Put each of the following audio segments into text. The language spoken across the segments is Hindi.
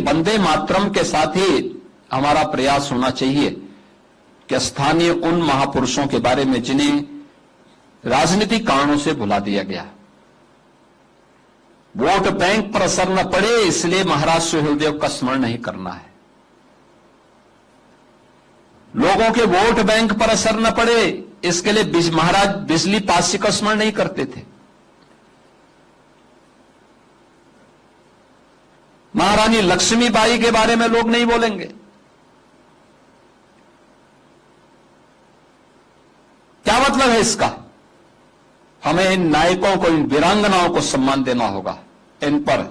वंदे मातरम के साथ ही हमारा प्रयास होना चाहिए कि स्थानीय उन महापुरुषों के बारे में जिन्हें राजनीतिक कारणों से भुला दिया गया। वोट बैंक पर असर न पड़े इसलिए महाराज सुहेलदेव का स्मरण नहीं करना है। लोगों के वोट बैंक पर असर न पड़े इसके लिए महाराज बिजली पासी का स्मरण नहीं करते थे। महारानी लक्ष्मीबाई के बारे में लोग नहीं बोलेंगे। क्या मतलब है इसका? हमें इन नायकों को, इन वीरांगनाओं को सम्मान देना होगा। इन पर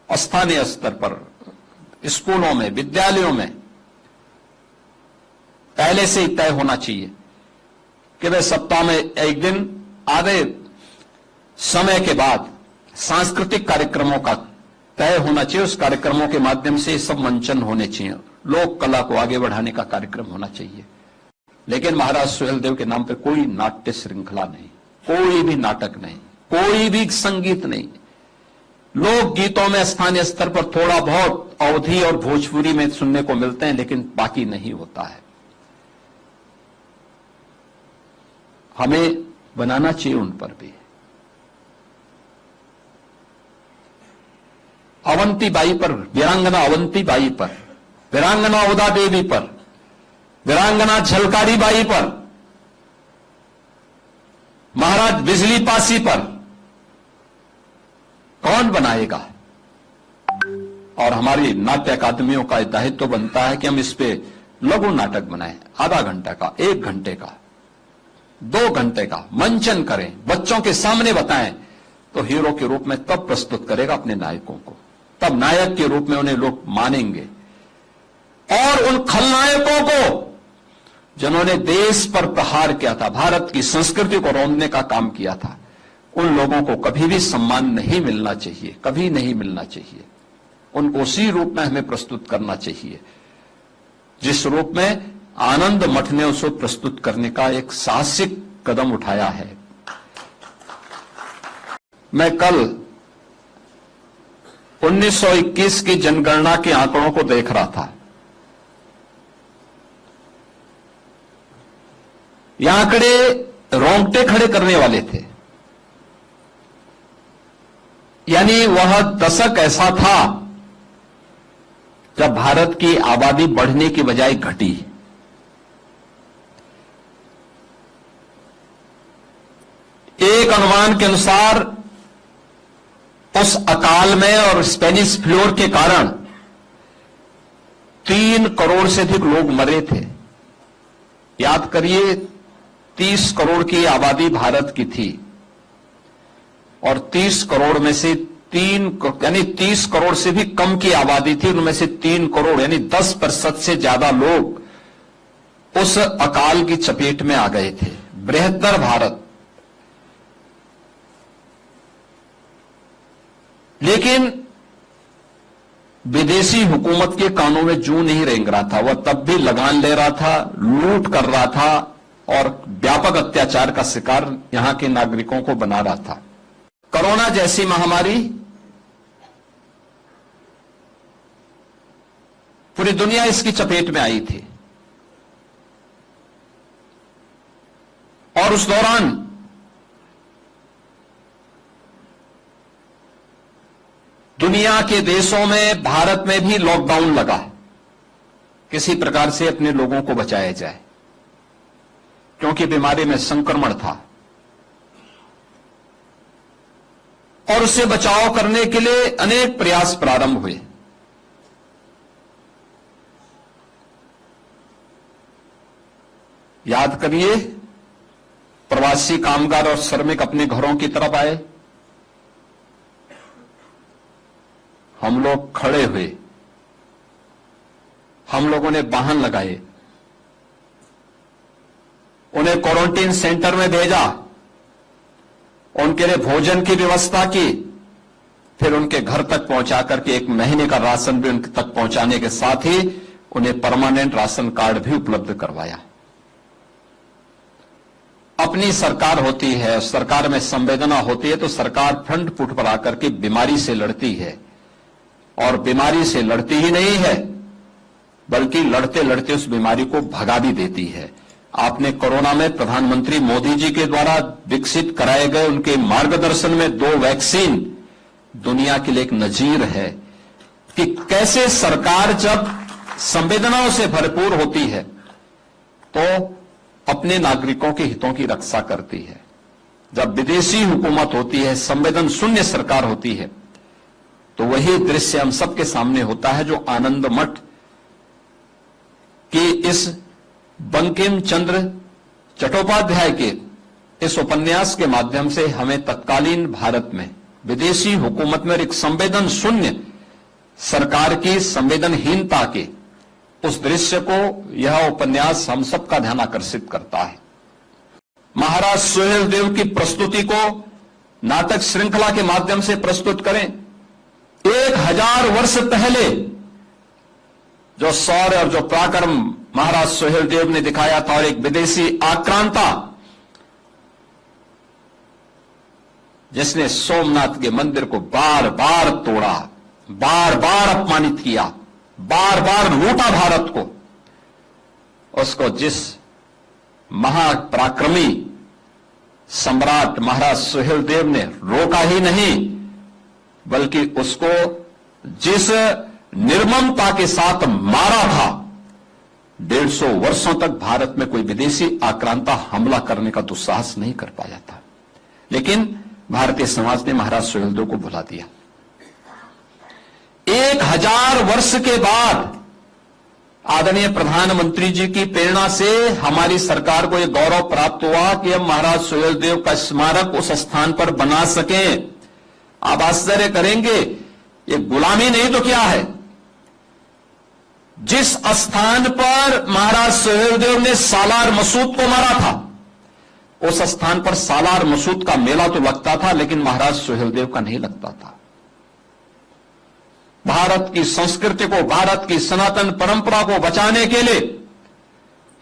स्थानीय स्तर पर, स्कूलों में, विद्यालयों में पहले से ही तय होना चाहिए कि वे सप्ताह में एक दिन आधे समय के बाद सांस्कृतिक कार्यक्रमों का तय होना चाहिए। उस कार्यक्रमों के माध्यम से सब मंचन होने चाहिए, लोक कला को आगे बढ़ाने का कार्यक्रम होना चाहिए। लेकिन महाराज सुहेलदेव के नाम पर कोई नाट्य श्रृंखला नहीं, कोई भी नाटक नहीं, कोई भी संगीत नहीं। लोक गीतों में स्थानीय स्तर पर थोड़ा बहुत अवधी और भोजपुरी में सुनने को मिलते हैं, लेकिन बाकी नहीं होता है। हमें बनाना चाहिए उन पर भी। अवंतीबाई पर, वीरांगना अवंतीबाई पर, वीरांगना उदा देवी पर, वीरांगना झलकारी बाई पर, महाराज बिजली पासी पर कौन बनाएगा? और हमारी नाट्य अकादमियों का दायित्व बनता है कि हम इस पे लघु नाटक बनाएं, आधा घंटे का, 1 घंटे का, 2 घंटे का मंचन करें, बच्चों के सामने बताएं, तो हीरो के रूप में तब प्रस्तुत करेगा अपने नायकों को, तब नायक के रूप में उन्हें लोग मानेंगे। और उन खलनायकों को जिन्होंने देश पर प्रहार किया था, भारत की संस्कृति को रौंदने का काम किया था, उन लोगों को कभी भी सम्मान नहीं मिलना चाहिए, कभी नहीं मिलना चाहिए। उनको उसी रूप में हमें प्रस्तुत करना चाहिए जिस रूप में आनंद मठ ने उसे प्रस्तुत करने का एक साहसिक कदम उठाया है। मैं कल 1921 की जनगणना के आंकड़ों को देख रहा था। ये आंकड़े रोंगटे खड़े करने वाले थे। यानी वह दशक ऐसा था जब भारत की आबादी बढ़ने की बजाय घटी। एक अनुमान के अनुसार उस अकाल में और स्पेनिश फ्लू के कारण 3 करोड़ से अधिक लोग मरे थे। याद करिए, 30 करोड़ की आबादी भारत की थी और 30 करोड़ में से 30 करोड़ से भी कम की आबादी थी, उनमें से 3 करोड़ यानी 10% से ज्यादा लोग उस अकाल की चपेट में आ गए थे। बृहत्तर भारत। लेकिन विदेशी हुकूमत के कानों में जूं नहीं रेंग रहा था। वह तब भी लगान ले रहा था, लूट कर रहा था और व्यापक अत्याचार का शिकार यहां के नागरिकों को बना रहा था। कोरोना जैसी महामारी पूरी दुनिया इसकी चपेट में आई थी और उस दौरान दुनिया के देशों में, भारत में भी लॉकडाउन लगा, किसी प्रकार से अपने लोगों को बचाया जाए, क्योंकि बीमारी में संक्रमण था। और उससे बचाव करने के लिए अनेक प्रयास प्रारंभ हुए। याद करिए, प्रवासी कामगार और श्रमिक अपने घरों की तरफ आए, हम लोग खड़े हुए, हम लोगों ने वाहन लगाए, उन्हें क्वारंटीन सेंटर में भेजा, उनके लिए भोजन की व्यवस्था की, फिर उनके घर तक पहुंचा करके 1 महीने का राशन भी उनके तक पहुंचाने के साथ ही उन्हें परमानेंट राशन कार्ड भी उपलब्ध करवाया। अपनी सरकार होती है, सरकार में संवेदना होती है, तो सरकार फ्रंट फुट पर आकर के बीमारी से लड़ती है। और बीमारी से लड़ती ही नहीं है, बल्कि लड़ते लड़ते उस बीमारी को भगा भी देती है। आपने कोरोना में प्रधानमंत्री मोदी जी के द्वारा विकसित कराए गए उनके मार्गदर्शन में 2 वैक्सीन दुनिया के लिए एक नजीर है कि कैसे सरकार जब संवेदनाओं से भरपूर होती है तो अपने नागरिकों के हितों की रक्षा करती है। जब विदेशी हुकूमत होती है, संवेदन शून्य सरकार होती है, तो वही दृश्य हम सबके सामने होता है जो आनंद मठ के इस बंकिम चंद्र चट्टोपाध्याय के इस उपन्यास के माध्यम से हमें तत्कालीन भारत में विदेशी हुकूमत में एक संवेदन शून्य सरकार की संवेदनहीनता के उस दृश्य को यह उपन्यास हम सबका ध्यान आकर्षित करता है। महाराज सुहेलदेव की प्रस्तुति को नाटक श्रृंखला के माध्यम से प्रस्तुत करें। 1000 वर्ष पहले जो शौर्य और जो पराक्रम महाराज सुहेलदेव ने दिखाया था और एक विदेशी आक्रांता जिसने सोमनाथ के मंदिर को बार बार तोड़ा, बार बार अपमानित किया, बार बार लूटा भारत को, उसको जिस महापराक्रमी सम्राट महाराज सुहेलदेव ने रोका ही नहीं, बल्कि उसको जिस निर्ममता के साथ मारा था, 150 वर्षों तक भारत में कोई विदेशी आक्रांता हमला करने का दुस्साहस नहीं कर पाया था। लेकिन भारतीय समाज ने महाराज सुहेलदेव को भुला दिया। 1000 वर्ष के बाद आदरणीय प्रधानमंत्री जी की प्रेरणा से हमारी सरकार को यह गौरव प्राप्त हुआ कि हम महाराज सुहेलदेव का स्मारक उस स्थान पर बना सकें। आप आश्चर्य करेंगे, ये गुलामी नहीं तो क्या है? जिस स्थान पर महाराज सुहेलदेव ने सालार मसूद को मारा था, उस स्थान पर सालार मसूद का मेला तो लगता था, लेकिन महाराज सुहेलदेव का नहीं लगता था। भारत की संस्कृति को, भारत की सनातन परंपरा को बचाने के लिए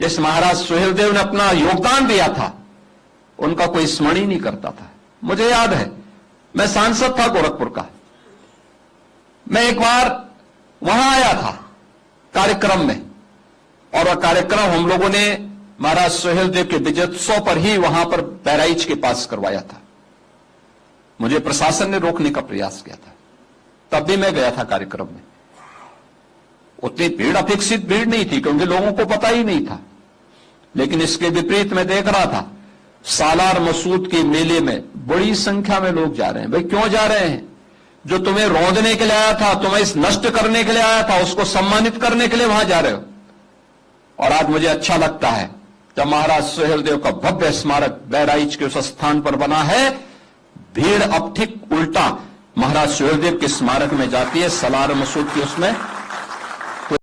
जिस महाराज सुहेलदेव ने अपना योगदान दिया था, उनका कोई स्मरण ही नहीं करता था। मुझे याद है, मैं सांसद था गोरखपुर का, मैं एक बार वहां आया था कार्यक्रम में, और वह कार्यक्रम हम लोगों ने महाराज सुहेलदेव के विजयोत्सव पर ही वहां पर बहराइच के पास करवाया था। मुझे प्रशासन ने रोकने का प्रयास किया था, तब भी मैं गया था कार्यक्रम में। उतनी भीड़, अपेक्षित भीड़ नहीं थी, क्योंकि लोगों को पता ही नहीं था। लेकिन इसके विपरीत मैं देख रहा था, सालार मसूद के मेले में बड़ी संख्या में लोग जा रहे हैं। भाई क्यों जा रहे हैं? जो तुम्हें रौंदने के लिए आया था, तुम्हें इस नष्ट करने के लिए आया था, उसको सम्मानित करने के लिए वहां जा रहे हो। और आज मुझे अच्छा लगता है जब महाराज सुहेलदेव का भव्य स्मारक बहराइच के उस स्थान पर बना है, भीड़ अब ठीक उल्टा महाराज सुहेलदेव के स्मारक में जाती है, सालार मसूद की उसमें